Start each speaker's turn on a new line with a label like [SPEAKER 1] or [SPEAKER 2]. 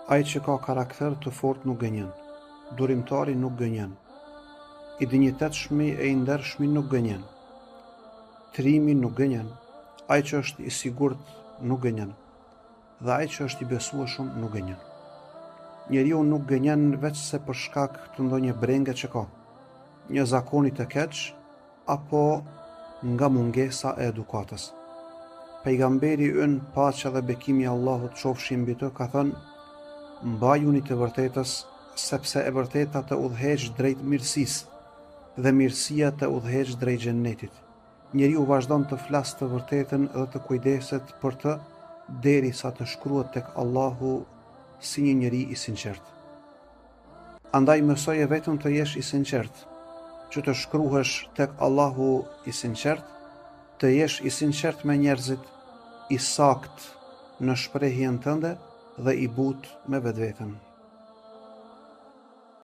[SPEAKER 1] Ai që ka karakter të fortë nuk gënjen, durimtari nuk gënjen, i dinjitetshmi e i ndershmi nuk gënjen, trimi nuk gënjen, ai që është i sigurt nuk gënjen, dhe ai që është i besueshëm nuk gënjen. Njeriu nuk gënjen veçse për shkak të ndonjë brenge që ka, një zakoni të keq, apo nga mungesa e edukatës. Pejgamberi ynë, paqja dhe bekimi i Allahut qofshin mbi të, ka thënë: mbajuni të vërtetës, sepse e vërteta të udhëheq drejt mirësisë dhe mirësia të udhëheq drejt xhennetit. Njeriu vazhdon të flasë të vërtetën dhe të kujdeset për të derisa të shkruhet tek Allahu si një njeri i sinqert. Andaj mësoje vetëm të jesh i sinqert, që të shkruhesh tek Allahu i sinqert, të jesh i sinqert me njerëzit, i sakt në shprehjen tënde dhe i butë me vetveten.